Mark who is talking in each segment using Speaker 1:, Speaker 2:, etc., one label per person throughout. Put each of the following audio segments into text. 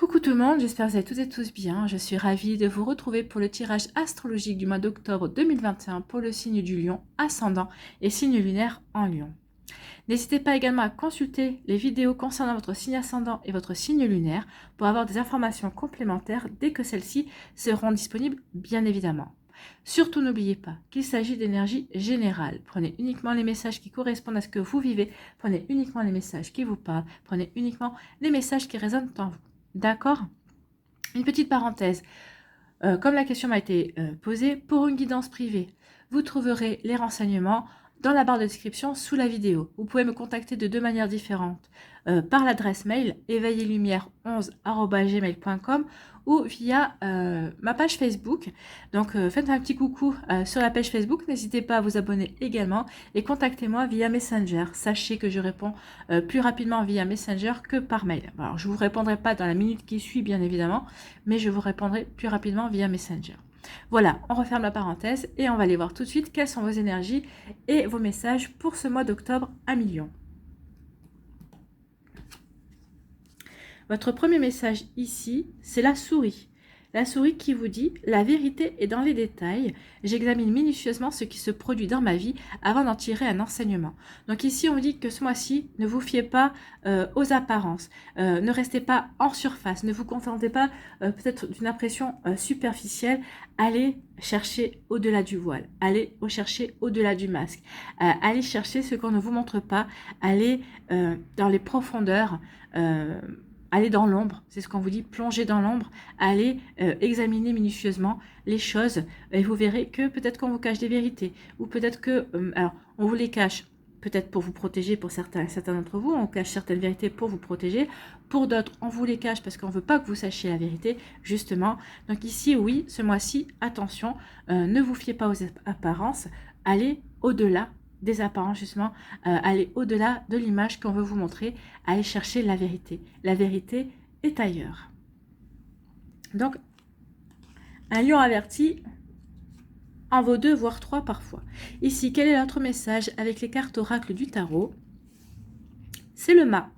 Speaker 1: Coucou tout le monde, j'espère que vous allez toutes et tous bien. Je suis ravie de vous retrouver pour le tirage astrologique du mois d'octobre 2021 pour le signe du Lion, ascendant et signe lunaire en Lion. N'hésitez pas également à consulter les vidéos concernant votre signe ascendant et votre signe lunaire pour avoir des informations complémentaires dès que celles-ci seront disponibles, bien évidemment. Surtout n'oubliez pas qu'il s'agit d'énergie générale. Prenez uniquement les messages qui correspondent à ce que vous vivez, prenez uniquement les messages qui vous parlent, prenez uniquement les messages qui résonnent en vous. D'accord? Une petite parenthèse. Comme la question m'a été posée, pour une guidance privée, vous trouverez les renseignements dans la barre de description sous la vidéo. Vous pouvez me contacter de deux manières différentes, par l'adresse mail éveillelumière11@gmail.com ou via ma page Facebook. Donc faites un petit coucou sur la page Facebook, n'hésitez pas à vous abonner également et contactez-moi via Messenger. Sachez que je réponds plus rapidement via Messenger que par mail. Alors je ne vous répondrai pas dans la minute qui suit bien évidemment, mais je vous répondrai plus rapidement via Messenger. Voilà, on referme la parenthèse et on va aller voir tout de suite quelles sont vos énergies et vos messages pour ce mois d'octobre à Lion. Votre premier message ici, c'est la souris. La souris qui vous dit « La vérité est dans les détails. J'examine minutieusement ce qui se produit dans ma vie avant d'en tirer un enseignement. » Donc ici, on vous dit que ce mois-ci, ne vous fiez pas aux apparences. Ne restez pas en surface. Ne vous contentez pas peut-être d'une impression superficielle. Allez chercher au-delà du voile. Allez chercher au-delà du masque. Allez chercher ce qu'on ne vous montre pas. Allez dans les profondeurs. Allez dans l'ombre, c'est ce qu'on vous dit, plongez dans l'ombre, allez examiner minutieusement les choses et vous verrez que peut-être qu'on vous cache des vérités ou peut-être que, alors on vous les cache peut-être pour vous protéger, pour certains d'entre vous, on cache certaines vérités pour vous protéger, pour d'autres on vous les cache parce qu'on ne veut pas que vous sachiez la vérité, justement. Donc ici, oui, ce mois-ci, attention, ne vous fiez pas aux apparences, allez au-delà des apparences, justement, aller au-delà de l'image qu'on veut vous montrer, aller chercher la vérité. La vérité est ailleurs. Donc, un lion averti en vaut 2, voire 3 parfois. Ici, quel est notre message avec les cartes oracle du tarot? C'est le mât.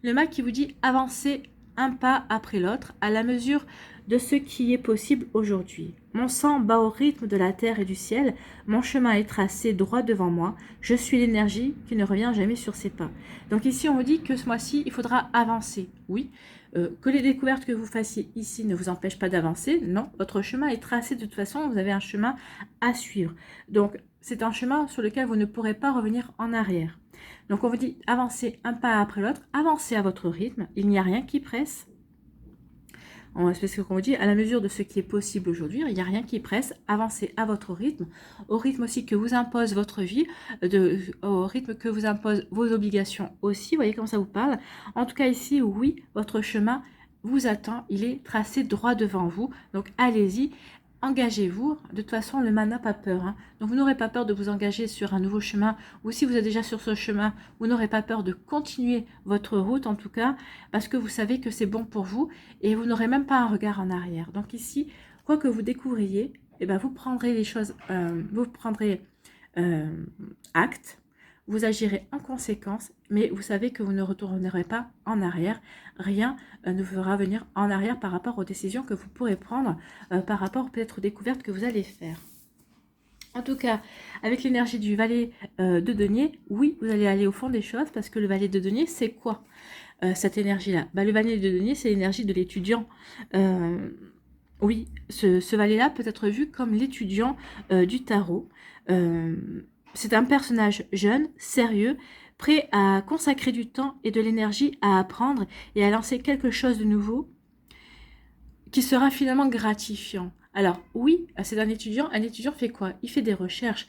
Speaker 1: Le mât qui vous dit avancez un pas après l'autre à la mesure de ce qui est possible aujourd'hui. Mon sang bat au rythme de la terre et du ciel, mon chemin est tracé droit devant moi, je suis l'énergie qui ne revient jamais sur ses pas. Donc ici on vous dit que ce mois-ci il faudra avancer, oui, que les découvertes que vous fassiez ici ne vous empêchent pas d'avancer, non, votre chemin est tracé de toute façon, vous avez un chemin à suivre. Donc c'est un chemin sur lequel vous ne pourrez pas revenir en arrière. Donc on vous dit avancez un pas après l'autre, avancez à votre rythme, il n'y a rien qui presse. C'est ce qu'on vous dit, à la mesure de ce qui est possible aujourd'hui, il n'y a rien qui presse, avancez à votre rythme, au rythme aussi que vous impose votre vie, au rythme que vous impose vos obligations aussi, vous voyez comment ça vous parle. En tout cas ici, oui, votre chemin vous attend, il est tracé droit devant vous, donc allez-y. Engagez-vous, de toute façon le mât n'a pas peur, hein. Donc vous n'aurez pas peur de vous engager sur un nouveau chemin, ou si vous êtes déjà sur ce chemin, vous n'aurez pas peur de continuer votre route en tout cas, parce que vous savez que c'est bon pour vous, et vous n'aurez même pas un regard en arrière. Donc ici, quoi que vous découvriez, eh ben, vous prendrez les choses, vous prendrez acte, vous agirez en conséquence, mais vous savez que vous ne retournerez pas en arrière. Rien ne vous fera venir en arrière par rapport aux décisions que vous pourrez prendre, par rapport peut-être aux découvertes que vous allez faire. En tout cas, avec l'énergie du valet de denier, oui, vous allez aller au fond des choses, parce que le valet de denier, c'est quoi cette énergie-là? Le valet de denier, c'est l'énergie de l'étudiant. Oui, ce valet-là peut être vu comme l'étudiant du tarot. C'est un personnage jeune, sérieux, prêt à consacrer du temps et de l'énergie à apprendre et à lancer quelque chose de nouveau qui sera finalement gratifiant. Alors oui, c'est un étudiant fait quoi? Il fait des recherches.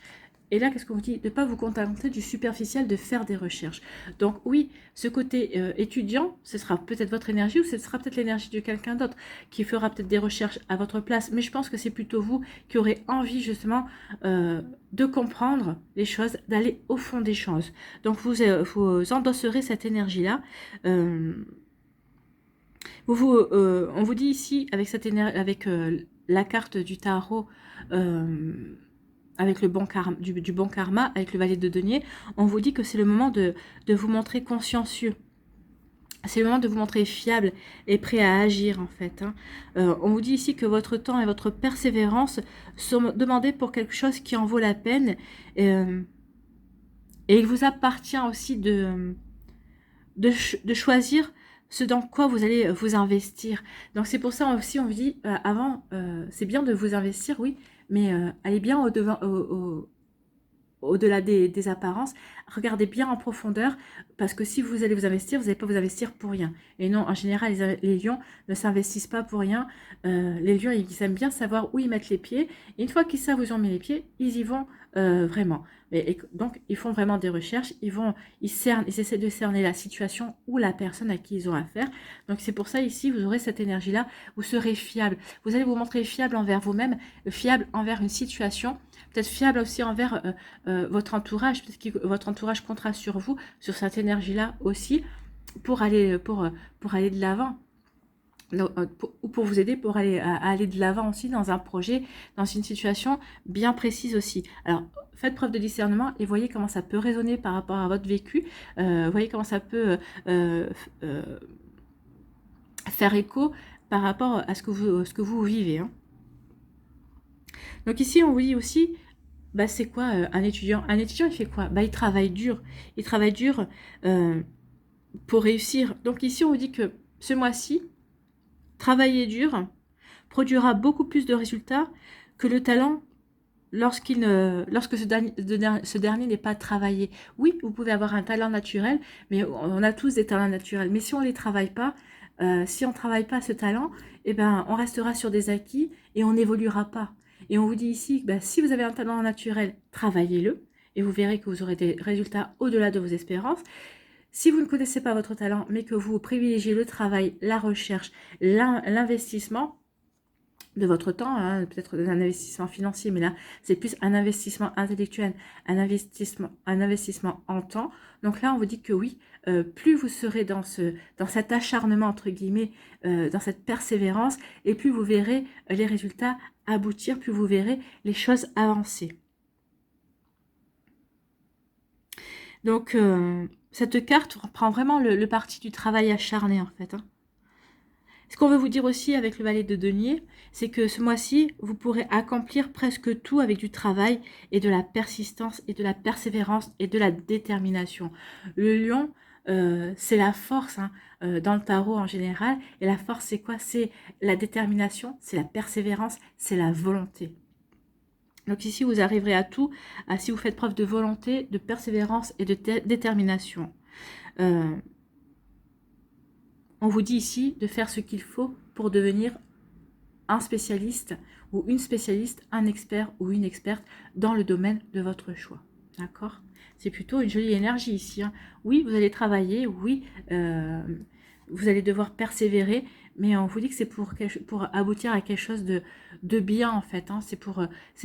Speaker 1: Et là, qu'est-ce qu'on vous dit? De ne pas vous contenter du superficiel, de faire des recherches. Donc oui, ce côté étudiant, ce sera peut-être votre énergie ou ce sera peut-être l'énergie de quelqu'un d'autre qui fera peut-être des recherches à votre place. Mais je pense que c'est plutôt vous qui aurez envie justement de comprendre les choses, d'aller au fond des choses. Donc vous endosserez cette énergie-là. On vous dit ici, avec cette énergie, avec la carte du tarot, avec le bon karma, du bon karma, avec le valet de denier, on vous dit que c'est le moment de vous montrer consciencieux. C'est le moment de vous montrer fiable et prêt à agir en fait. Hein. On vous dit ici que votre temps et votre persévérance sont demandés pour quelque chose qui en vaut la peine. Et il vous appartient aussi de choisir ce dans quoi vous allez vous investir. Donc c'est pour ça aussi on vous dit avant, c'est bien de vous investir, oui, mais allez bien au-delà des apparences, regardez bien en profondeur, parce que si vous allez vous investir, vous n'allez pas vous investir pour rien. Et non, en général, les lions ne s'investissent pas pour rien. Les lions, ils aiment bien savoir où ils mettent les pieds. Et une fois qu'ils savent où ils ont mis les pieds, ils y vont vraiment. Donc, ils font vraiment des recherches, ils essaient de cerner la situation ou la personne à qui ils ont affaire. Donc, c'est pour ça, ici, vous aurez cette énergie-là, vous serez fiable. Vous allez vous montrer fiable envers vous-même, fiable envers une situation, peut-être fiable aussi envers votre entourage, parce que votre entourage comptera sur vous, sur cette énergie-là aussi, pour aller de l'avant. Ou pour vous aider pour aller à aller de l'avant aussi dans un projet, dans une situation bien précise aussi. Alors, faites preuve de discernement et voyez comment ça peut résonner par rapport à votre vécu. Voyez comment ça peut faire écho par rapport à ce que vous vivez. Hein. Donc ici, on vous dit aussi, bah, c'est quoi un étudiant? Un étudiant, il fait quoi? Bah, il travaille dur. Il travaille dur pour réussir. Donc ici, on vous dit que ce mois-ci, travailler dur produira beaucoup plus de résultats que le talent lorsque ce dernier n'est pas travaillé. Oui, vous pouvez avoir un talent naturel, mais on a tous des talents naturels. Mais si on ne les travaille pas, si on ne travaille pas ce talent, eh ben, on restera sur des acquis et on n'évoluera pas. Et on vous dit ici, ben, si vous avez un talent naturel, travaillez-le et vous verrez que vous aurez des résultats au-delà de vos espérances. Si vous ne connaissez pas votre talent, mais que vous privilégiez le travail, la recherche, l'investissement de votre temps, hein, peut-être un investissement financier, mais là, c'est plus un investissement intellectuel, un investissement en temps. Donc là, on vous dit que oui, plus vous serez dans cet acharnement, entre guillemets, dans cette persévérance, et plus vous verrez les résultats aboutir, plus vous verrez les choses avancer. Donc, cette carte prend vraiment le parti du travail acharné, en fait. Hein. Ce qu'on veut vous dire aussi avec le valet de denier, c'est que ce mois-ci, vous pourrez accomplir presque tout avec du travail et de la persistance et de la persévérance et de la détermination. Le lion, c'est la force hein, dans le tarot en général. Et la force, c'est quoi? C'est la détermination, c'est la persévérance, c'est la volonté. Donc ici, vous arriverez à tout si vous faites preuve de volonté, de persévérance et de détermination. On vous dit ici de faire ce qu'il faut pour devenir un spécialiste ou une spécialiste, un expert ou une experte dans le domaine de votre choix. D'accord? C'est plutôt une jolie énergie ici. Hein. Oui, vous allez travailler, oui, vous allez devoir persévérer, mais on vous dit que c'est pour aboutir à quelque chose de bien en fait. Hein. C'est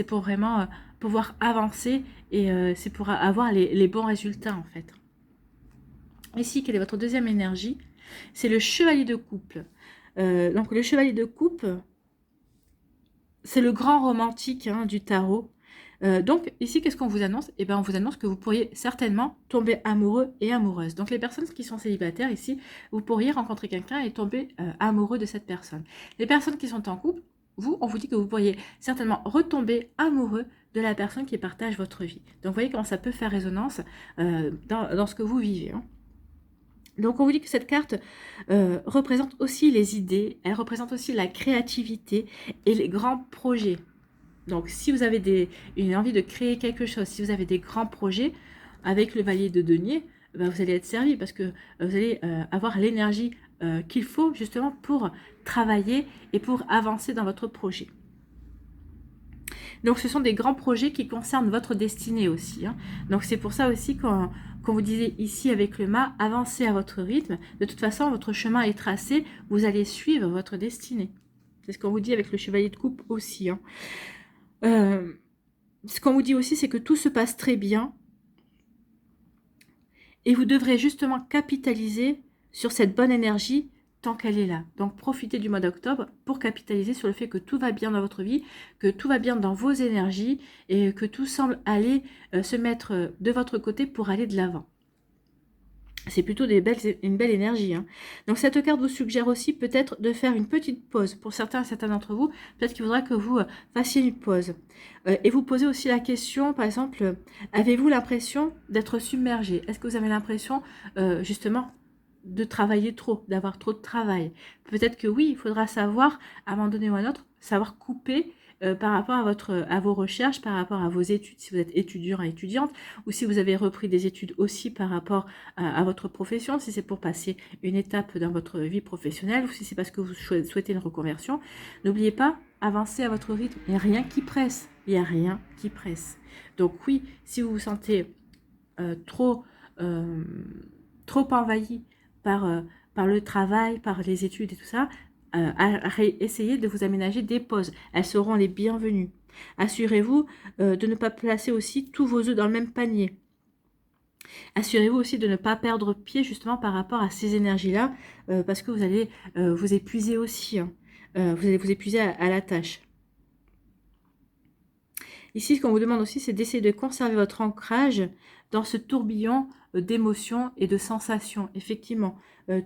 Speaker 1: pour vraiment pouvoir avancer et c'est pour avoir les bons résultats en fait. Ici, quelle est votre deuxième énergie? C'est le chevalier de coupe. Donc le chevalier de coupe, c'est le grand romantique hein, du tarot. Donc ici, qu'est-ce qu'on vous annonce? Eh bien, on vous annonce que vous pourriez certainement tomber amoureux et amoureuse. Donc les personnes qui sont célibataires ici, vous pourriez rencontrer quelqu'un et tomber amoureux de cette personne. Les personnes qui sont en couple, on vous dit que vous pourriez certainement retomber amoureux de la personne qui partage votre vie. Donc vous voyez comment ça peut faire résonance dans ce que vous vivez. Hein. Donc on vous dit que cette carte représente aussi les idées, elle représente aussi la créativité et les grands projets. Donc si vous avez une envie de créer quelque chose, si vous avez des grands projets, avec le valet de denier, ben vous allez être servi parce que vous allez avoir l'énergie qu'il faut justement pour travailler et pour avancer dans votre projet. Donc ce sont des grands projets qui concernent votre destinée aussi. Hein. Donc c'est pour ça aussi qu'on vous disait ici avec le mât, avancez à votre rythme. De toute façon, votre chemin est tracé, vous allez suivre votre destinée. C'est ce qu'on vous dit avec le chevalier de coupe aussi. Hein. Ce qu'on vous dit aussi, c'est que tout se passe très bien. Et vous devrez justement capitaliser sur cette bonne énergie tant qu'elle est là. Donc profitez du mois d'octobre pour capitaliser sur le fait que tout va bien dans votre vie, que tout va bien dans vos énergies et que tout semble aller se mettre de votre côté pour aller de l'avant. C'est plutôt une belle énergie. Hein. Donc cette carte vous suggère aussi peut-être de faire une petite pause. Pour certains d'entre vous, peut-être qu'il faudra que vous fassiez une pause. Et vous posez aussi la question, par exemple, avez-vous l'impression d'être submergé? Est-ce que vous avez l'impression, justement, de travailler trop, d'avoir trop de travail? Peut-être que oui, il faudra savoir, à un moment donné ou à un autre, savoir couper par rapport à vos recherches, par rapport à vos études, si vous êtes étudiant et étudiante, ou si vous avez repris des études aussi par rapport à votre profession, si c'est pour passer une étape dans votre vie professionnelle, ou si c'est parce que vous souhaitez une reconversion. N'oubliez pas, avancez à votre rythme. Il n'y a rien qui presse. Il n'y a rien qui presse. Donc oui, si vous vous sentez trop, trop envahi par le travail, par les études et tout ça, essayez de vous aménager des pauses. Elles seront les bienvenues. Assurez-vous de ne pas placer aussi tous vos œufs dans le même panier. Assurez-vous aussi de ne pas perdre pied justement par rapport à ces énergies-là, parce que vous allez vous épuiser aussi. Hein. Vous allez vous épuiser à la tâche. Ici, ce qu'on vous demande aussi, c'est d'essayer de conserver votre ancrage dans ce tourbillon d'émotions et de sensations. Effectivement,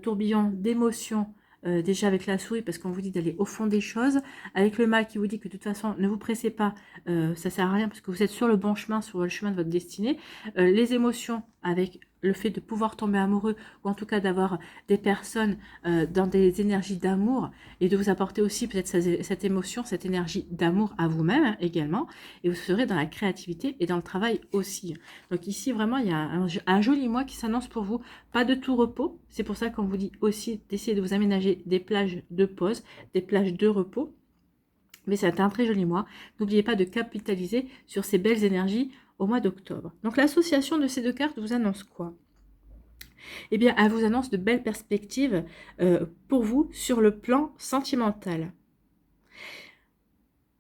Speaker 1: tourbillon d'émotions, déjà avec la souris, parce qu'on vous dit d'aller au fond des choses. Avec le mât qui vous dit que de toute façon, ne vous pressez pas, ça sert à rien, parce que vous êtes sur le bon chemin, sur le chemin de votre destinée. Les émotions, avec le fait de pouvoir tomber amoureux, ou en tout cas d'avoir des personnes dans des énergies d'amour, et de vous apporter aussi peut-être cette émotion, cette énergie d'amour à vous-même hein, également, et vous serez dans la créativité et dans le travail aussi. Donc ici, vraiment, il y a un joli mois qui s'annonce pour vous. Pas de tout repos. C'est pour ça qu'on vous dit aussi d'essayer de vous aménager des plages de pause, des plages de repos. Mais c'est un très joli mois. N'oubliez pas de capitaliser sur ces belles énergies au mois d'octobre. Donc l'association de ces deux cartes vous annonce quoi? Eh bien, elle vous annonce de belles perspectives pour vous sur le plan sentimental.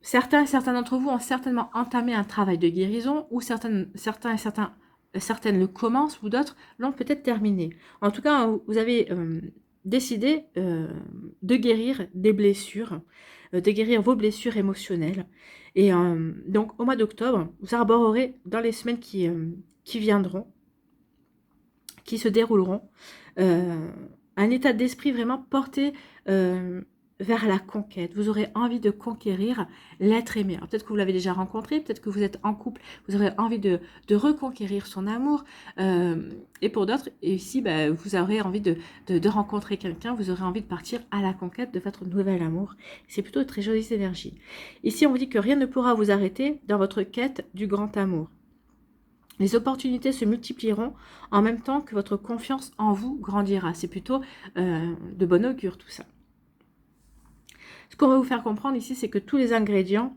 Speaker 1: Certains d'entre vous ont certainement entamé un travail de guérison, ou certaines le commencent, ou d'autres l'ont peut-être terminé. En tout cas, vous avez décidé de guérir des blessures, de guérir vos blessures émotionnelles. Et donc, au mois d'octobre, vous arborerez dans les semaines qui viendront, qui se dérouleront, un état d'esprit vraiment porté vers la conquête. Vous aurez envie de conquérir l'être aimé. Peut-être que vous l'avez déjà rencontré, peut-être que vous êtes en couple, vous aurez envie de reconquérir son amour. Et pour d'autres, ici, bah, vous aurez envie de rencontrer quelqu'un, vous aurez envie de partir à la conquête de votre nouvel amour. C'est plutôt de très jolies énergies. Ici, on vous dit que rien ne pourra vous arrêter dans votre quête du grand amour. Les opportunités se multiplieront en même temps que votre confiance en vous grandira. C'est plutôt de bon augure tout ça. Ce qu'on va vous faire comprendre ici, c'est que tous les ingrédients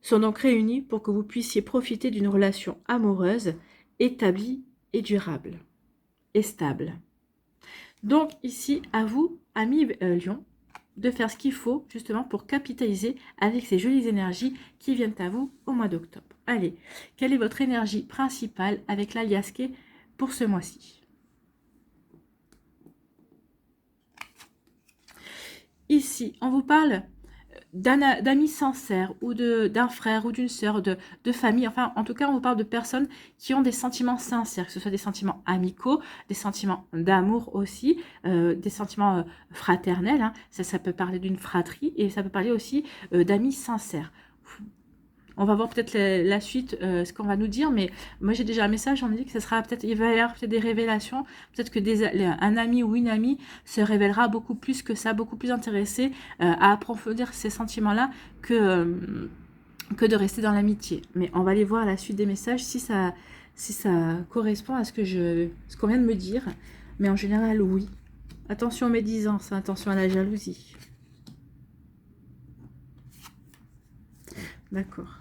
Speaker 1: sont donc réunis pour que vous puissiez profiter d'une relation amoureuse, établie et durable, et stable. Donc ici, à vous, amis Lion, de faire ce qu'il faut justement pour capitaliser avec ces jolies énergies qui viennent à vous au mois d'octobre. Allez, quelle est votre énergie principale avec l'aliasqué pour ce mois-ci? Ici, on vous parle d'amis sincères ou d'un frère ou d'une sœur, de famille. Enfin, en tout cas, on vous parle de personnes qui ont des sentiments sincères, que ce soit des sentiments amicaux, des sentiments d'amour aussi, des sentiments fraternels. Hein. Ça peut parler d'une fratrie et ça peut parler aussi d'amis sincères. On va voir peut-être la suite, ce qu'on va nous dire, mais moi j'ai déjà un message, on me dit que ça sera peut-être, il va y avoir peut-être des révélations, peut-être que un ami ou une amie se révélera beaucoup plus que ça, beaucoup plus intéressé à approfondir ces sentiments-là que de rester dans l'amitié. Mais on va aller voir la suite des messages si ça correspond à ce qu'on vient de me dire. Mais en général, oui. Attention aux médisances, attention à la jalousie. D'accord.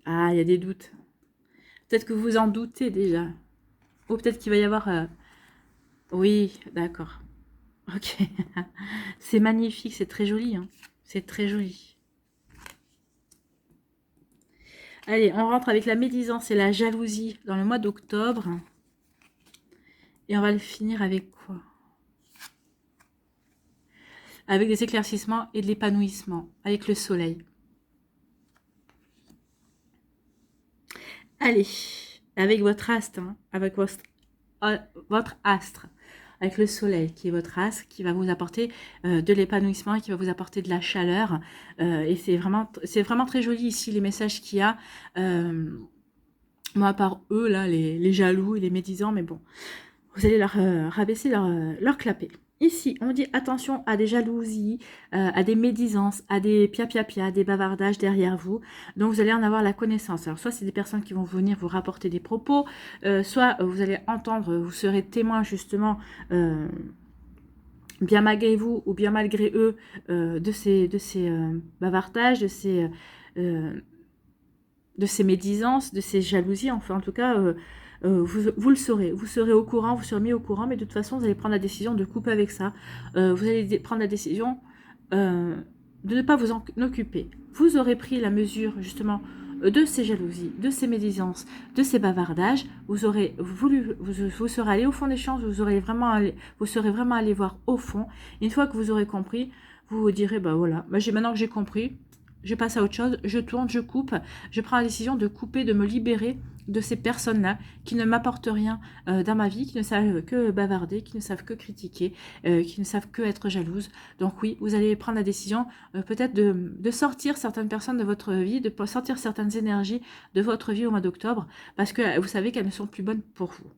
Speaker 1: Ah, il y a des doutes. Peut-être que vous en doutez déjà. Ou peut-être qu'il va y avoir... Oui, d'accord. Ok. C'est magnifique, c'est très joli. Hein. C'est très joli. Allez, on rentre avec la médisance et la jalousie dans le mois d'octobre. Et on va le finir avec quoi? Avec des éclaircissements et de l'épanouissement. Avec le soleil. Allez, avec votre astre, hein, avec votre astre, avec le soleil qui est votre astre, qui va vous apporter de l'épanouissement, qui va vous apporter de la chaleur. Et c'est vraiment très joli ici les messages qu'il y a. Moi, à part eux, là, les jaloux et les médisants, mais bon, vous allez leur rabaisser leur clapet. Ici, on dit attention à des jalousies, à des médisances, à des pia-pia-pia, des bavardages derrière vous. Donc, vous allez en avoir la connaissance. Alors, soit c'est des personnes qui vont venir vous rapporter des propos, soit vous allez entendre, vous serez témoin justement, bien malgré vous ou bien malgré eux, de ces bavardages, de ces médisances, de ces jalousies. Enfin, en tout cas, vous le saurez. Vous serez au courant, vous serez mis au courant, mais de toute façon, vous allez prendre la décision de couper avec ça. Vous allez prendre la décision de ne pas vous en occuper. Vous aurez pris la mesure, justement, de ces jalousies, de ces médisances, de ces bavardages. Vous aurez voulu, vous serez allé au fond des choses, vous serez vraiment allé voir au fond. Une fois que vous aurez compris, vous vous direz, bah voilà, maintenant que j'ai compris, je passe à autre chose, je tourne, je coupe, je prends la décision de couper, de me libérer de ces personnes-là qui ne m'apportent rien dans ma vie, qui ne savent que bavarder, qui ne savent que critiquer, qui ne savent que être jalouses. Donc oui, vous allez prendre la décision peut-être de sortir certaines personnes de votre vie, de sortir certaines énergies de votre vie au mois d'octobre, parce que vous savez qu'elles ne sont plus bonnes pour vous.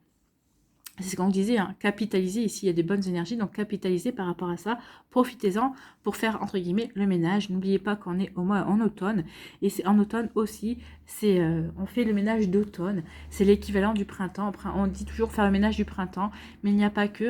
Speaker 1: C'est ce qu'on disait, hein, capitaliser, ici il y a des bonnes énergies, donc capitaliser par rapport à ça, profitez-en pour faire entre guillemets le ménage. N'oubliez pas qu'on est au mois en automne, et c'est en automne aussi, on fait le ménage d'automne, c'est l'équivalent du printemps. On dit toujours faire le ménage du printemps, mais il n'y a pas que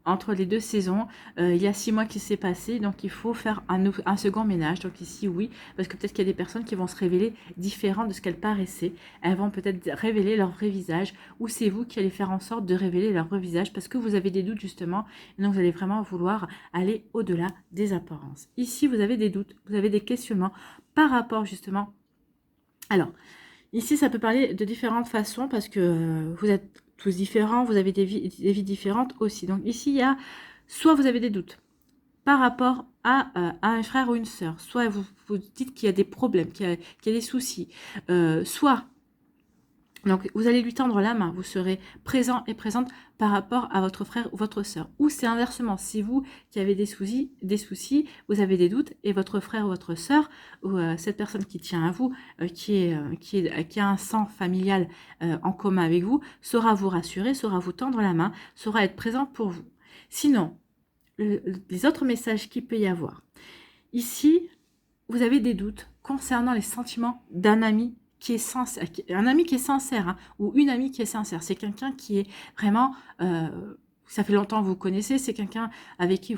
Speaker 1: entre les deux saisons, il y a 6 mois qui s'est passé, donc il faut faire un second ménage. Donc ici oui, parce que peut-être qu'il y a des personnes qui vont se révéler différentes de ce qu'elles paraissaient, elles vont peut-être révéler leur vrai visage, ou c'est vous qui allez faire en sorte de révéler leur vrai visage, parce que vous avez des doutes justement, et donc vous allez vraiment vouloir aller au-delà des apparences. Ici vous avez des doutes, vous avez des questionnements par rapport justement, alors ici ça peut parler de différentes façons, parce que vous êtes tous différents, vous avez des vies différentes aussi. Donc ici, il y a, soit vous avez des doutes par rapport à un frère ou une sœur, soit vous dites qu'il y a des problèmes, qu'il y a des soucis, soit, donc vous allez lui tendre la main, vous serez présent et présente par rapport à votre frère ou votre sœur. Ou c'est inversement, si vous qui avez des soucis, vous avez des doutes, et votre frère ou votre sœur, ou cette personne qui tient à vous, qui a un sang familial en commun avec vous, saura vous rassurer, saura vous tendre la main, saura être présent pour vous. Sinon, les autres messages qu'il peut y avoir. Ici, vous avez des doutes concernant les sentiments d'un ami qui est sincère, un ami qui est sincère, hein, ou une amie qui est sincère. C'est quelqu'un qui est vraiment, ça fait longtemps que vous connaissez, c'est quelqu'un avec qui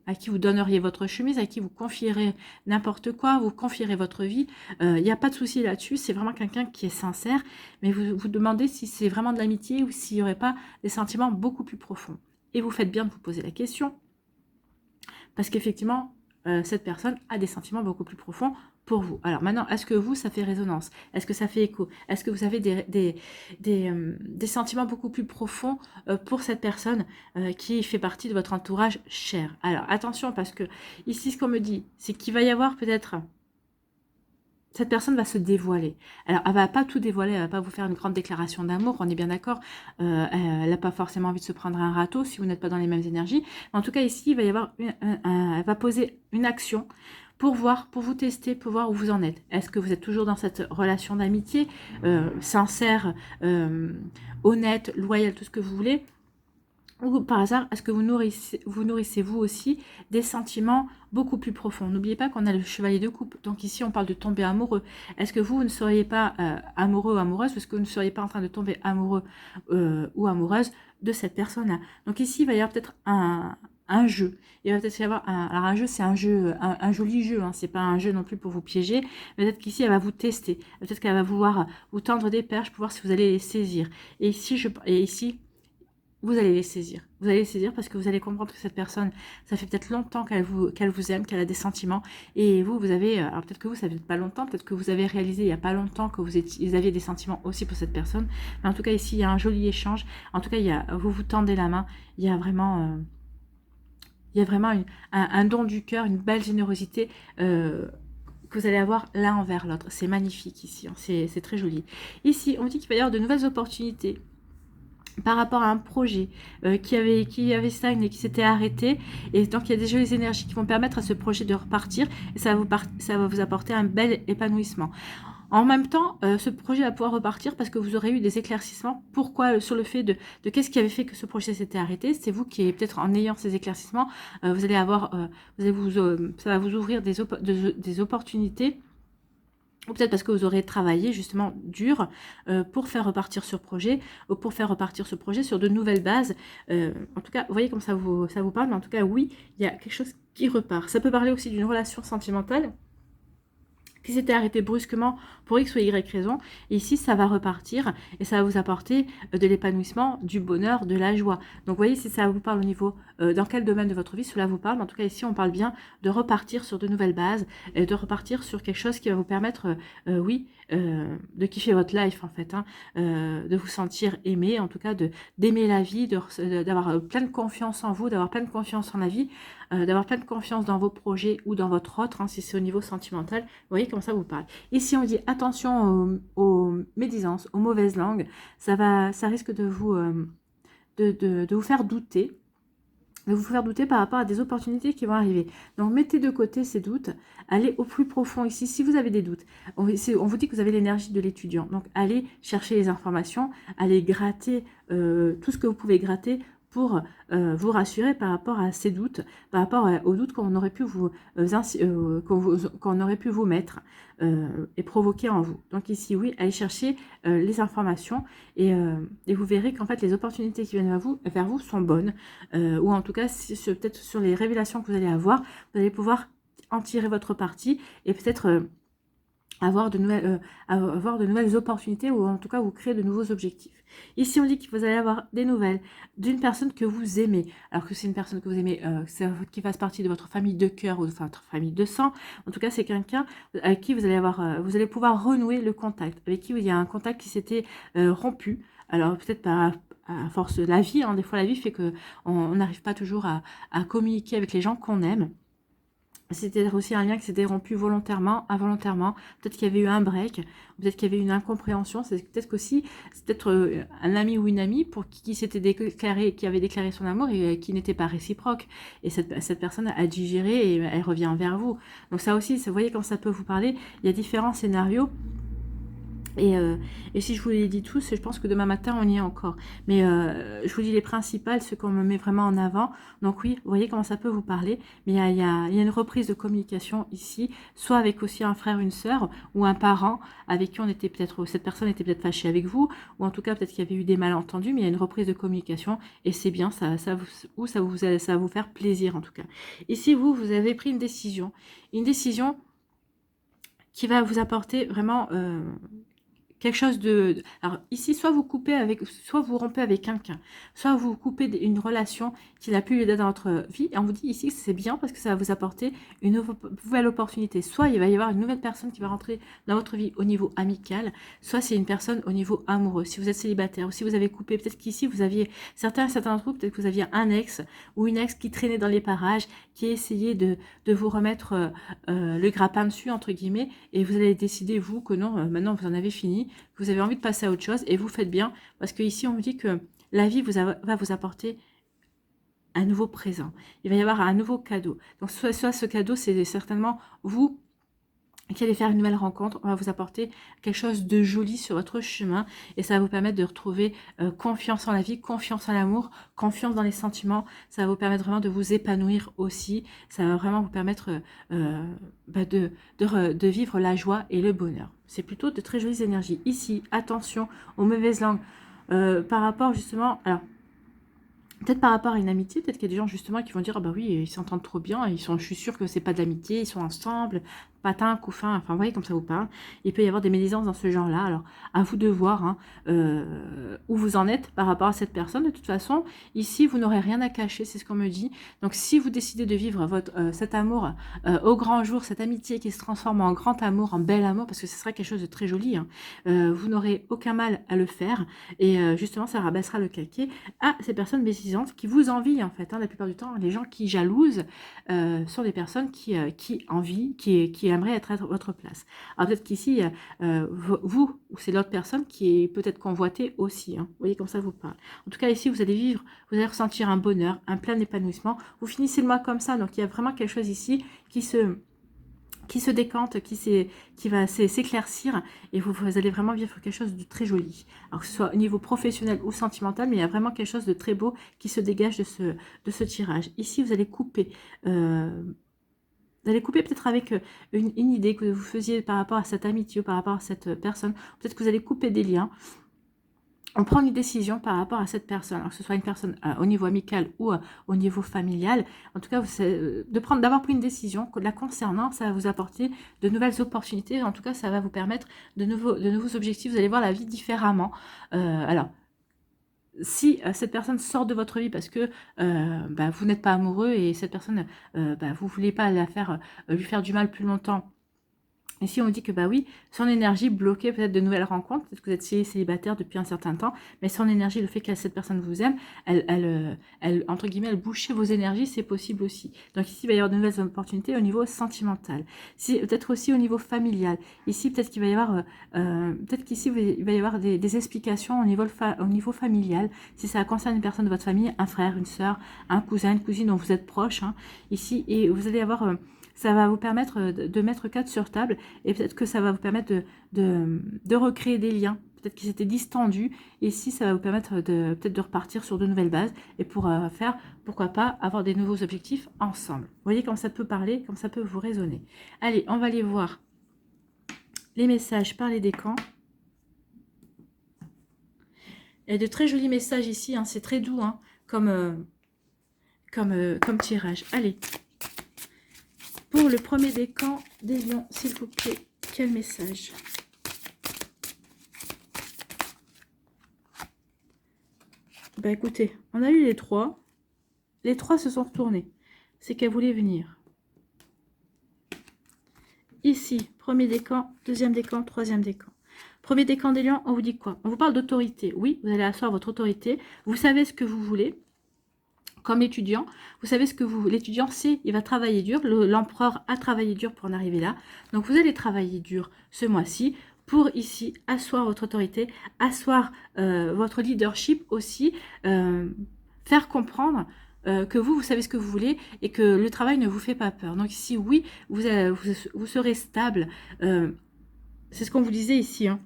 Speaker 1: à qui vous donneriez votre chemise, à qui vous confierez n'importe quoi, vous confierez votre vie. Il n'y a pas de souci là-dessus, c'est vraiment quelqu'un qui est sincère, mais vous vous demandez si c'est vraiment de l'amitié ou s'il n'y aurait pas des sentiments beaucoup plus profonds. Et vous faites bien de vous poser la question, parce qu'effectivement, cette personne a des sentiments beaucoup plus profonds pour vous. Alors maintenant, est-ce que vous, ça fait résonance? Est-ce que ça fait écho? Est-ce que vous avez des sentiments beaucoup plus profonds pour cette personne qui fait partie de votre entourage cher? Alors attention, parce que ici, ce qu'on me dit, c'est qu'il va y avoir peut-être... Cette personne va se dévoiler. Alors, elle va pas tout dévoiler, elle va pas vous faire une grande déclaration d'amour, on est bien d'accord. Elle n'a pas forcément envie de se prendre un râteau si vous n'êtes pas dans les mêmes énergies. Mais en tout cas, ici, il va y avoir elle va poser une action pour voir, pour vous tester, pour voir où vous en êtes. Est-ce que vous êtes toujours dans cette relation d'amitié, sincère, honnête, loyale, tout ce que vous voulez? Ou par hasard, est-ce que vous nourrissez vous aussi des sentiments beaucoup plus profonds? N'oubliez pas qu'on a le chevalier de coupe. Donc ici, on parle de tomber amoureux. Est-ce que vous ne seriez pas amoureux ou amoureuse? Est-ce que vous ne seriez pas en train de tomber amoureux ou amoureuse de cette personne-là? Donc ici, il va y avoir peut-être un jeu. Il va peut-être y avoir alors un jeu, c'est un jeu, un joli jeu. Hein, c'est pas un jeu non plus pour vous piéger. Peut-être qu'ici, elle va vous tester. Peut-être qu'elle va vouloir vous tendre des perches pour voir si vous allez les saisir. Et ici, vous allez les saisir. Vous allez les saisir parce que vous allez comprendre que cette personne, ça fait peut-être longtemps qu'elle vous aime, qu'elle a des sentiments. Et vous avez, alors peut-être que vous, ça fait pas longtemps, peut-être que vous avez réalisé il n'y a pas longtemps que vous aviez des sentiments aussi pour cette personne. Mais en tout cas, ici, il y a un joli échange. En tout cas, vous vous tendez la main. Il y a vraiment un don du cœur, une belle générosité que vous allez avoir l'un envers l'autre. C'est magnifique ici, hein. C'est très joli. Ici, on dit qu'il va y avoir de nouvelles opportunités par rapport à un projet qui avait stagné, qui s'était arrêté, et donc il y a déjà les énergies qui vont permettre à ce projet de repartir, et ça va vous apporter un bel épanouissement. En même temps, ce projet va pouvoir repartir parce que vous aurez eu des éclaircissements. Pourquoi sur le fait de qu'est-ce qui avait fait que ce projet s'était arrêté. C'est vous qui, peut-être en ayant ces éclaircissements, vous allez avoir, ça va vous ouvrir des opportunités. Ou peut-être parce que vous aurez travaillé justement dur pour faire repartir ce projet, ou pour faire repartir ce projet sur de nouvelles bases. En tout cas, vous voyez comme ça vous parle, mais en tout cas, oui, il y a quelque chose qui repart. Ça peut parler aussi d'une relation sentimentale qui s'était arrêté brusquement pour X ou Y raison. Et ici, ça va repartir et ça va vous apporter de l'épanouissement, du bonheur, de la joie. Donc, vous voyez, si ça vous parle au niveau, dans quel domaine de votre vie cela vous parle. En tout cas, ici, on parle bien de repartir sur de nouvelles bases, et de repartir sur quelque chose qui va vous permettre, oui, de kiffer votre life, en fait, hein, de vous sentir aimé, en tout cas, d'aimer la vie, d'avoir plein de confiance en vous, d'avoir plein de confiance en la vie, d'avoir plein de confiance dans vos projets ou dans votre autre, hein, si c'est au niveau sentimental. Vous voyez comment ça vous parle. Ici, on dit attention aux médisances, aux mauvaises langues. Ça risque de vous, de vous faire douter. De vous faire douter par rapport à des opportunités qui vont arriver. Donc, mettez de côté ces doutes. Allez au plus profond ici. Si vous avez des doutes, on vous dit que vous avez l'énergie de l'étudiant. Donc, allez chercher les informations. Allez gratter tout ce que vous pouvez gratter pour vous rassurer par rapport à ces doutes, par rapport aux doutes qu'on aurait pu qu'on aurait pu vous mettre et provoquer en vous. Donc ici, oui, allez chercher les informations et vous verrez qu'en fait, les opportunités qui viennent vers vous sont bonnes, ou en tout cas, peut-être sur les révélations que vous allez avoir, vous allez pouvoir en tirer votre parti et peut-être avoir de nouvelles opportunités, ou en tout cas vous créer de nouveaux objectifs. Ici on dit que vous allez avoir des nouvelles d'une personne que vous aimez, alors que c'est une personne que vous aimez qui fasse partie de votre famille de cœur ou de votre famille de sang. En tout cas, c'est quelqu'un avec qui vous allez pouvoir renouer le contact, avec qui il y a un contact qui s'était rompu. Alors peut-être à force de la vie, hein, des fois la vie fait que on n'arrive pas toujours à communiquer avec les gens qu'on aime. C'était aussi un lien qui s'était rompu volontairement, involontairement. Peut-être qu'il y avait eu un break, peut-être qu'il y avait une incompréhension. C'est peut-être qu'aussi, c'est peut-être un ami ou une amie pour qui s'était déclaré, qui avait déclaré son amour et qui n'était pas réciproque. Et cette personne a digéré et elle revient vers vous. Donc ça aussi, vous voyez quand ça peut vous parler. Il y a différents scénarios. Et si je vous les dis tous, je pense que demain matin, on y est encore. Mais je vous dis les principales, ceux qu'on me met vraiment en avant. Donc oui, vous voyez comment ça peut vous parler. Mais il y a une reprise de communication ici, soit avec aussi un frère, une sœur, ou un parent avec qui on était peut-être, cette personne était peut-être fâchée avec vous, ou en tout cas peut-être qu'il y avait eu des malentendus, mais il y a une reprise de communication, et c'est bien, ça va vous faire plaisir en tout cas. Ici, vous avez pris une décision qui va vous apporter vraiment quelque chose de... Alors ici, soit vous rompez avec quelqu'un, soit vous coupez une relation qui n'a plus lieu d'être dans votre vie. Et on vous dit ici que c'est bien parce que ça va vous apporter une nouvelle opportunité. Soit il va y avoir une nouvelle personne qui va rentrer dans votre vie au niveau amical, soit c'est une personne au niveau amoureux. Si vous êtes célibataire ou si vous avez coupé, peut-être qu'ici vous aviez certains d'entre vous, peut-être que vous aviez un ex ou une ex qui traînait dans les parages, qui essayait de vous remettre le grappin dessus, entre guillemets, et vous allez décider, vous, que non, maintenant vous en avez fini, que vous avez envie de passer à autre chose, et vous faites bien, parce que ici on vous dit que la vie va vous apporter un nouveau présent. Il va y avoir un nouveau cadeau. Donc soit ce cadeau, c'est certainement vous qui allez faire une nouvelle rencontre, on va vous apporter quelque chose de joli sur votre chemin, et ça va vous permettre de retrouver confiance en la vie, confiance en l'amour, confiance dans les sentiments. Ça va vous permettre vraiment de vous épanouir aussi. Ça va vraiment vous permettre de vivre la joie et le bonheur. C'est plutôt de très jolies énergies. Ici, attention aux mauvaises langues par rapport justement... Alors, peut-être par rapport à une amitié, peut-être qu'il y a des gens justement qui vont dire, ah bah oui, ils s'entendent trop bien, je suis sûre que c'est pas de l'amitié, ils sont ensemble, patin, couffin, enfin vous voyez comme ça vous parle. Il peut y avoir des médisances dans ce genre-là, alors à vous de voir hein, où vous en êtes par rapport à cette personne. De toute façon, ici vous n'aurez rien à cacher, c'est ce qu'on me dit. Donc si vous décidez de vivre cet amour au grand jour, cette amitié qui se transforme en grand amour, en bel amour, parce que ce sera quelque chose de très joli, hein, vous n'aurez aucun mal à le faire, et justement ça rabaissera le caquet à ces personnes médisantes qui vous envient en fait. Hein, la plupart du temps, les gens qui jalousent sont des personnes qui envient, qui aimerait être à votre place. Alors peut-être qu'ici, vous, ou c'est l'autre personne qui est peut-être convoitée aussi. Hein. Vous voyez, comme ça vous parle. En tout cas, ici, vous allez vivre, vous allez ressentir un bonheur, un plein épanouissement. Vous finissez le mois comme ça, donc il y a vraiment quelque chose ici qui se décante, qui va s'éclaircir et vous allez vraiment vivre quelque chose de très joli. Alors que ce soit au niveau professionnel ou sentimental, mais il y a vraiment quelque chose de très beau qui se dégage de ce tirage. Ici, vous allez couper. Vous allez couper peut-être avec une idée que vous faisiez par rapport à cette amitié ou par rapport à cette personne. Peut-être que vous allez couper des liens. On prend une décision par rapport à cette personne, alors que ce soit une personne au niveau amical ou au niveau familial. En tout cas, d'avoir pris une décision la concernant, ça va vous apporter de nouvelles opportunités. En tout cas, ça va vous permettre de nouveaux objectifs. Vous allez voir la vie différemment. Alors, si cette personne sort de votre vie parce que vous n'êtes pas amoureux et cette personne, vous ne voulez pas lui faire du mal plus longtemps, ici, on dit que oui, son énergie bloquait peut-être de nouvelles rencontres, peut-être que vous êtes célibataire depuis un certain temps, mais son énergie, le fait que cette personne vous aime, elle entre guillemets, elle bouchait vos énergies, c'est possible aussi. Donc ici, il va y avoir de nouvelles opportunités au niveau sentimental. Peut-être aussi au niveau familial. Ici, peut-être qu'il va y avoir, peut-être qu'ici, il va y avoir des explications au niveau familial. Si ça concerne une personne de votre famille, un frère, une sœur, un cousin, une cousine dont vous êtes proche, hein, ici, et vous allez avoir... ça va vous permettre de mettre 4 sur table et peut-être que ça va vous permettre de recréer des liens. Peut-être qu'ils étaient distendus. Et ici, ça va vous permettre peut-être de repartir sur de nouvelles bases et pour faire, pourquoi pas, avoir des nouveaux objectifs ensemble. Vous voyez comme ça peut parler, comme ça peut vous résonner. Allez, on va aller voir les messages par les décans. Il y a de très jolis messages ici. Hein, c'est très doux hein, comme tirage. Allez. Pour le premier décan des lions, s'il vous plaît, quel message? Écoutez, on a eu les trois. Les trois se sont retournés. C'est qu'elle voulait venir. Ici, premier décan, deuxième décan, troisième décan. Premier décan des lions, on vous dit quoi? On vous parle d'autorité. Oui, vous allez asseoir votre autorité. Vous savez ce que vous voulez. Comme l'étudiant, vous savez ce que l'étudiant sait, il va travailler dur. L'empereur a travaillé dur pour en arriver là. Donc vous allez travailler dur ce mois-ci pour ici asseoir votre autorité, asseoir votre leadership aussi, faire comprendre que vous savez ce que vous voulez et que le travail ne vous fait pas peur. Donc ici, oui, vous serez stable. C'est ce qu'on vous disait ici, hein.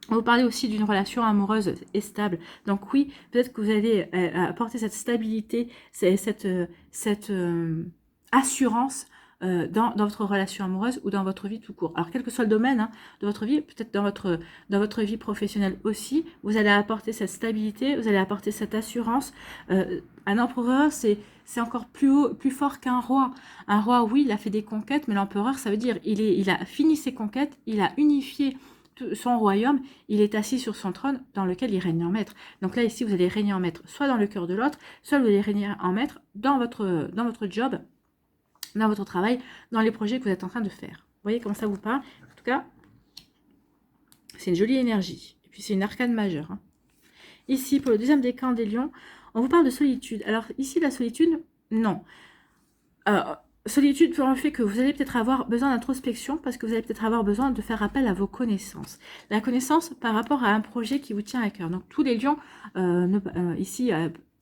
Speaker 1: On vous parlez aussi d'une relation amoureuse et stable. Donc oui, peut-être que vous allez apporter cette stabilité, cette assurance dans votre relation amoureuse ou dans votre vie tout court. Alors quel que soit le domaine hein, de votre vie, peut-être dans votre vie professionnelle aussi, vous allez apporter cette stabilité, vous allez apporter cette assurance. Un empereur, c'est encore plus fort qu'un roi. Un roi, oui, il a fait des conquêtes, mais l'empereur, ça veut dire il a fini ses conquêtes, il a unifié son royaume, il est assis sur son trône dans lequel il règne en maître. Donc là, ici, vous allez régner en maître soit dans le cœur de l'autre, soit vous allez régner en maître dans votre job, dans votre travail, dans les projets que vous êtes en train de faire. Vous voyez comment ça vous parle? En tout cas, c'est une jolie énergie. Et puis, c'est une arcane majeure. Hein. Ici, pour le deuxième décan des lions, on vous parle de solitude. Alors, ici, la solitude, non. Solitude pour le fait que vous allez peut-être avoir besoin d'introspection parce que vous allez peut-être avoir besoin de faire appel à vos connaissances. La connaissance par rapport à un projet qui vous tient à cœur. Donc tous les lions, ici,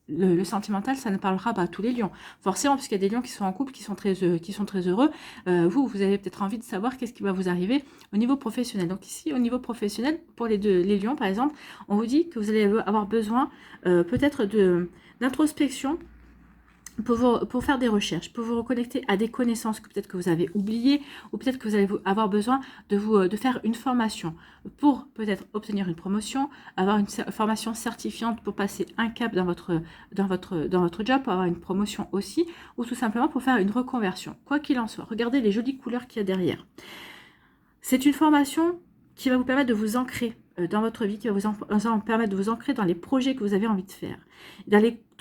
Speaker 1: le sentimental, ça ne parlera pas à tous les lions. Forcément, parce qu'il y a des lions qui sont en couple, qui sont très heureux. Vous avez peut-être envie de savoir qu'est-ce qui va vous arriver au niveau professionnel. Donc ici, au niveau professionnel, pour les lions, par exemple, on vous dit que vous allez avoir besoin peut-être d'introspection pour faire des recherches, pour vous reconnecter à des connaissances que peut-être que vous avez oubliées, ou peut-être que vous allez avoir besoin de faire une formation pour peut-être obtenir une promotion, avoir une formation certifiante pour passer un cap dans votre job, pour avoir une promotion aussi, ou tout simplement pour faire une reconversion. Quoi qu'il en soit, regardez les jolies couleurs qu'il y a derrière. C'est une formation qui va vous permettre de vous ancrer dans votre vie, qui va vous permettre de vous ancrer dans les projets que vous avez envie de faire.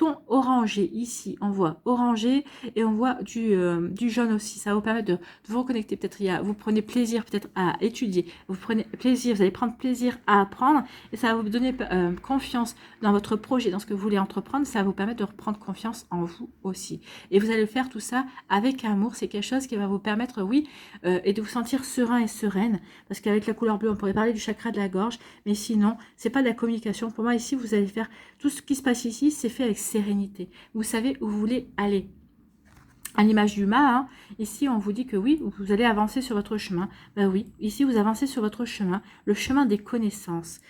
Speaker 1: ton orangé. Ici, on voit orangé et on voit du jaune aussi. Ça va vous permettre de vous reconnecter. Peut-être vous prenez plaisir peut-être à étudier. Vous prenez plaisir, vous allez prendre plaisir à apprendre et ça va vous donner confiance dans votre projet, dans ce que vous voulez entreprendre. Ça va vous permettre de reprendre confiance en vous aussi. Et vous allez faire tout ça avec amour. C'est quelque chose qui va vous permettre, oui, et de vous sentir serein et sereine. Parce qu'avec la couleur bleue, on pourrait parler du chakra de la gorge. Mais sinon, c'est pas de la communication. Pour moi, ici, vous allez faire tout ce qui se passe ici, c'est fait avec sérénité. Vous savez où vous voulez aller. À l'image du mât, hein, ici on vous dit que oui, vous allez avancer sur votre chemin. Ben oui, ici vous avancez sur votre chemin, le chemin des connaissances.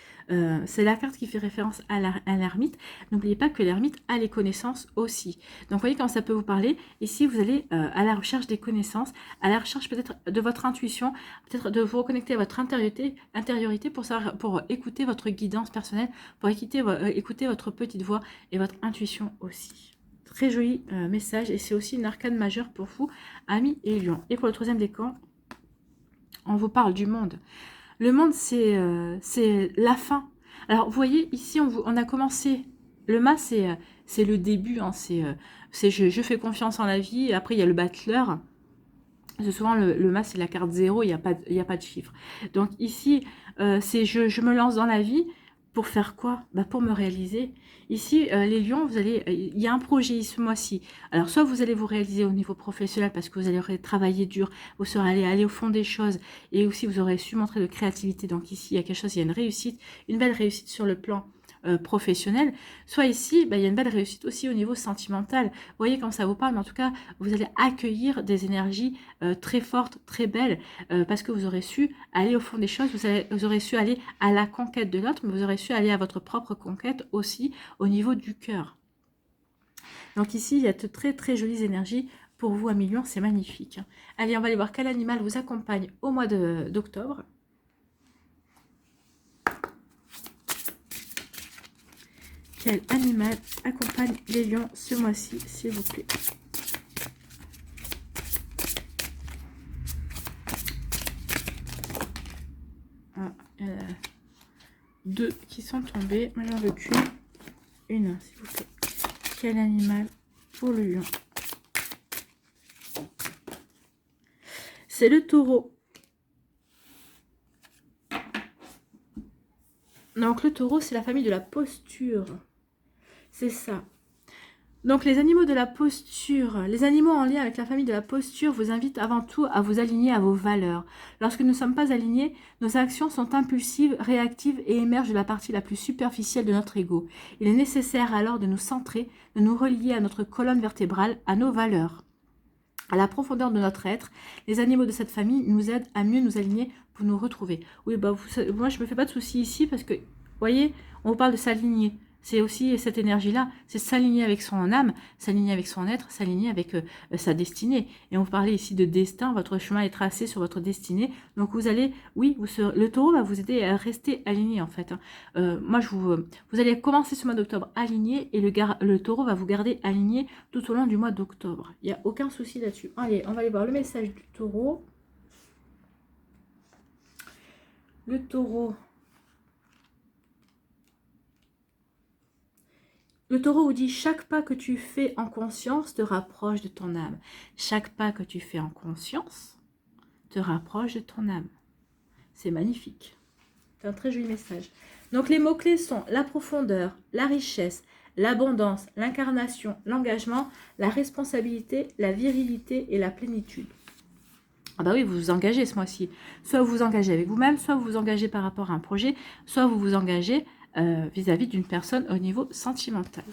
Speaker 1: C'est la carte qui fait référence à l'ermite. N'oubliez pas que l'ermite a les connaissances aussi. Donc vous voyez quand ça peut vous parler. Ici vous allez à la recherche des connaissances, à la recherche peut-être de votre intuition, peut-être de vous reconnecter à votre intériorité pour écouter votre guidance personnelle, pour écouter votre petite voix et votre intuition aussi. Très joli message et c'est aussi une arcane majeure pour vous, amis et lions. Et pour le troisième décan, on vous parle du monde. Le monde, c'est la fin. Alors, vous voyez, ici, on a commencé. Le mât, c'est le début. Hein, je fais confiance en la vie. Et après, il y a le battleur. Souvent, le mât, c'est la carte 0. Il n'y a pas de chiffre. Donc, ici, c'est je me lance dans la vie. Pour faire quoi? Bah, pour me réaliser. Ici, les lions, il y a un projet ce mois-ci. Alors, soit vous allez vous réaliser au niveau professionnel parce que vous allez travailler dur, vous serez aller au fond des choses et aussi vous aurez su montrer de créativité. Donc ici, il y a quelque chose, il y a une réussite, une belle réussite sur le plan professionnel. Soit ici, bah, il y a une belle réussite aussi au niveau sentimental. Vous voyez quand ça vous parle, mais en tout cas, vous allez accueillir des énergies très fortes, très belles, parce que vous aurez su aller au fond des choses, vous aurez su aller à la conquête de l'autre, mais vous aurez su aller à votre propre conquête aussi au niveau du cœur. Donc ici, il y a de très très jolies énergies pour vous, amis lions, c'est magnifique. Allez, on va aller voir quel animal vous accompagne au mois d'octobre. Quel animal accompagne les lions ce mois-ci, s'il vous plaît? Ah, il y en a 2 qui sont tombés. Moi, j'en veux une, s'il vous plaît. Quel animal pour le lion? C'est le taureau. Donc, le taureau, c'est la famille de la posture. C'est ça. Donc les animaux de la posture, les animaux en lien avec la famille de la posture vous invitent avant tout à vous aligner à vos valeurs. Lorsque nous ne sommes pas alignés, nos actions sont impulsives, réactives et émergent de la partie la plus superficielle de notre ego. Il est nécessaire alors de nous centrer, de nous relier à notre colonne vertébrale, à nos valeurs. À la profondeur de notre être, les animaux de cette famille nous aident à mieux nous aligner pour nous retrouver. Oui, bah, moi je ne me fais pas de soucis ici parce que, vous voyez, on vous parle de s'aligner. C'est aussi cette énergie-là, c'est s'aligner avec son âme, s'aligner avec son être, s'aligner avec sa destinée. Et on parlait ici de destin, votre chemin est tracé sur votre destinée. Donc vous allez, oui, le taureau va vous aider à rester aligné en fait. Moi, vous allez commencer ce mois d'octobre aligné et le taureau va vous garder aligné tout au long du mois d'octobre. Il n'y a aucun souci là-dessus. Allez, on va aller voir le message du taureau. Le taureau... Le taureau vous dit, chaque pas que tu fais en conscience te rapproche de ton âme. Chaque pas que tu fais en conscience te rapproche de ton âme. C'est magnifique. C'est un très joli message. Donc les mots-clés sont la profondeur, la richesse, l'abondance, l'incarnation, l'engagement, la responsabilité, la virilité et la plénitude. Ah bah oui, vous vous engagez ce mois-ci. Soit vous vous engagez avec vous-même, soit vous vous engagez par rapport à un projet, soit vous vous engagez vis-à-vis d'une personne au niveau sentimental.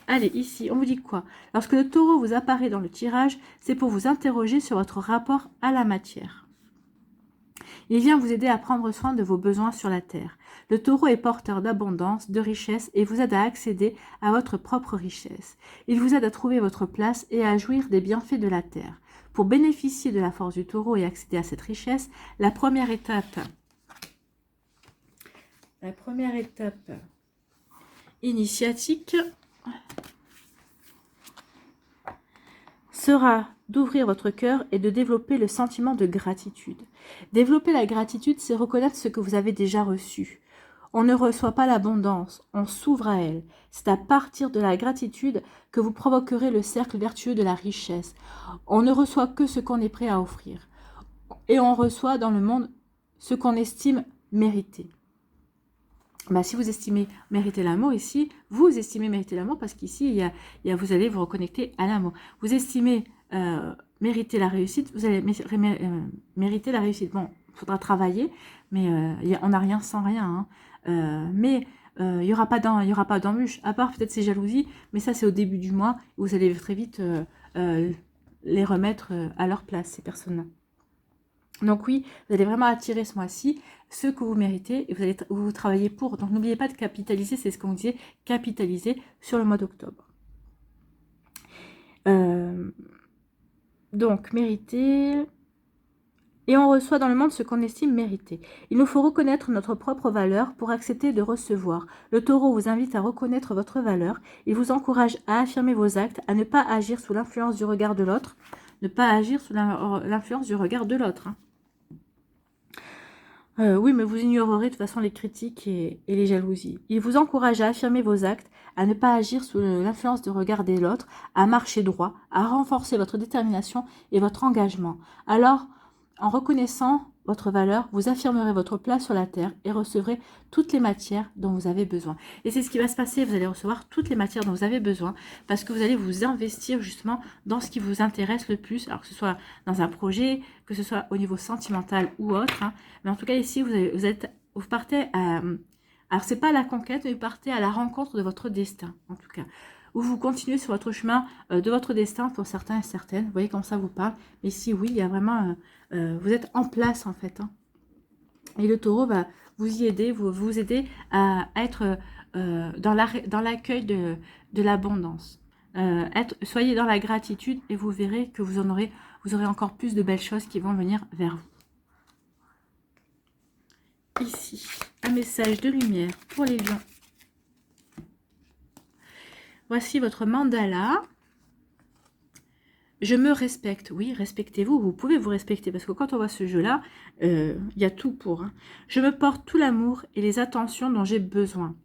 Speaker 1: Allez, ici, on vous dit quoi? Lorsque le taureau vous apparaît dans le tirage, c'est pour vous interroger sur votre rapport à la matière. Il vient vous aider à prendre soin de vos besoins sur la terre. Le taureau est porteur d'abondance, de richesse et vous aide à accéder à votre propre richesse. Il vous aide à trouver votre place et à jouir des bienfaits de la terre. Pour bénéficier de la force du taureau et accéder à cette richesse, la première étape initiatique sera d'ouvrir votre cœur et de développer le sentiment de gratitude. Développer la gratitude, c'est reconnaître ce que vous avez déjà reçu. On ne reçoit pas l'abondance, on s'ouvre à elle. C'est à partir de la gratitude que vous provoquerez le cercle vertueux de la richesse. On ne reçoit que ce qu'on est prêt à offrir. Et on reçoit dans le monde ce qu'on estime mériter. Bah, si vous estimez mériter l'amour ici, vous estimez mériter l'amour parce qu'ici, vous allez vous reconnecter à l'amour. Vous estimez mériter la réussite, vous allez mériter la réussite. Bon, il faudra travailler, mais on n'a rien sans rien. Hein. Mais il n'y aura pas d'embûche, à part peut-être ces jalousies, mais ça c'est au début du mois, où vous allez très vite les remettre à leur place, ces personnes-là. Donc oui, vous allez vraiment attirer ce mois-ci ce que vous méritez et vous travaillez pour. Donc n'oubliez pas de capitaliser, c'est ce qu'on disait, capitaliser sur le mois d'octobre. Donc mériter... Et on reçoit dans le monde ce qu'on estime mériter. Il nous faut reconnaître notre propre valeur pour accepter de recevoir. Le taureau vous invite à reconnaître votre valeur. Il vous encourage à affirmer vos actes, à ne pas agir sous l'influence du regard de l'autre. Ne pas agir sous l'influence du regard de l'autre. Hein. Oui, mais vous ignorerez de toute façon les critiques et les jalousies. Il vous encourage à affirmer vos actes, à ne pas agir sous l'influence de regarder l'autre, à marcher droit, à renforcer votre détermination et votre engagement. Alors, en reconnaissant votre valeur, vous affirmerez votre place sur la terre et recevrez toutes les matières dont vous avez besoin. Et c'est ce qui va se passer, vous allez recevoir toutes les matières dont vous avez besoin parce que vous allez vous investir justement dans ce qui vous intéresse le plus, alors que ce soit dans un projet, que ce soit au niveau sentimental ou autre. Hein. Mais en tout cas ici, vous partez à... Alors c'est pas la conquête, mais vous partez à la rencontre de votre destin, en tout cas. Ou vous continuez sur votre chemin de votre destin pour certains et certaines. Vous voyez comme ça vous parle. Mais ici, oui, il y a vraiment... vous êtes en place, en fait. Hein. Et le taureau va vous y aider, vous aider à être dans l'accueil de l'abondance. Soyez dans la gratitude et vous verrez que vous aurez encore plus de belles choses qui vont venir vers vous. Ici, un message de lumière pour les lions. Voici votre mandala. Je me respecte. Oui, respectez-vous. Vous pouvez vous respecter parce que quand on voit ce jeu-là, il y a tout pour. Hein. Je me porte tout l'amour et les attentions dont j'ai besoin.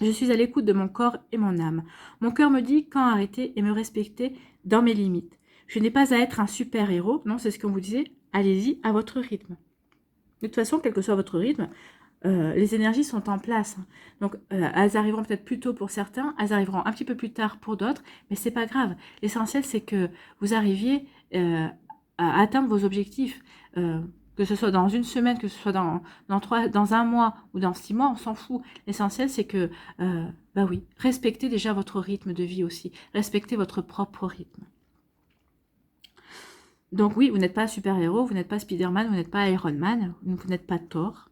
Speaker 1: Je suis à l'écoute de mon corps et mon âme. Mon cœur me dit quand arrêter et me respecter dans mes limites. Je n'ai pas à être un super-héros. Non, c'est ce qu'on vous disait. Allez-y à votre rythme. De toute façon, quel que soit votre rythme, les énergies sont en place. Donc, elles arriveront peut-être plus tôt pour certains, elles arriveront un petit peu plus tard pour d'autres, mais c'est pas grave. L'essentiel, c'est que vous arriviez à atteindre vos objectifs. Que ce soit dans une semaine, que ce soit dans un mois ou dans 6 mois, on s'en fout. L'essentiel, c'est que, bah oui, respectez déjà votre rythme de vie aussi. Respectez votre propre rythme. Donc oui, vous n'êtes pas super-héros, vous n'êtes pas Spider-Man, vous n'êtes pas Iron Man, vous n'êtes pas Thor.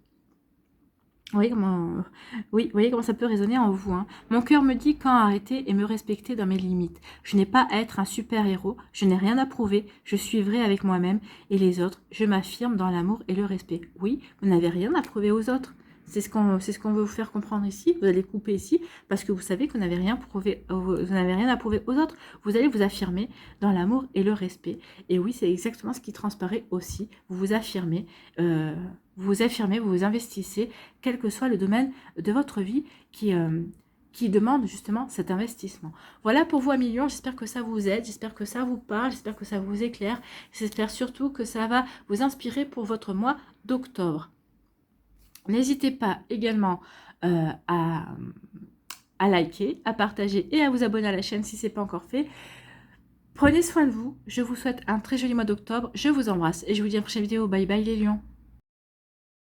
Speaker 1: Oui, vous voyez comment ça peut résonner en vous. Hein. Mon cœur me dit quand arrêter et me respecter dans mes limites. Je n'ai pas à être un super-héros, je n'ai rien à prouver, je suis vrai avec moi-même et les autres. Je m'affirme dans l'amour et le respect. Oui, vous n'avez rien à prouver aux autres. C'est ce qu'on veut vous faire comprendre ici. Vous allez couper ici parce que vous savez que vous n'avez rien à prouver aux autres. Vous allez vous affirmer dans l'amour et le respect. Et oui, c'est exactement ce qui transparaît aussi. Vous vous affirmez, vous vous investissez, quel que soit le domaine de votre vie qui demande justement cet investissement. Voilà pour vous, Amis Lions. J'espère que ça vous aide, j'espère que ça vous parle, j'espère que ça vous éclaire. J'espère surtout que ça va vous inspirer pour votre mois d'octobre. N'hésitez pas également à liker, à partager et à vous abonner à la chaîne si ce n'est pas encore fait. Prenez soin de vous. Je vous souhaite un très joli mois d'octobre. Je vous embrasse et je vous dis à la prochaine vidéo. Bye bye les lions.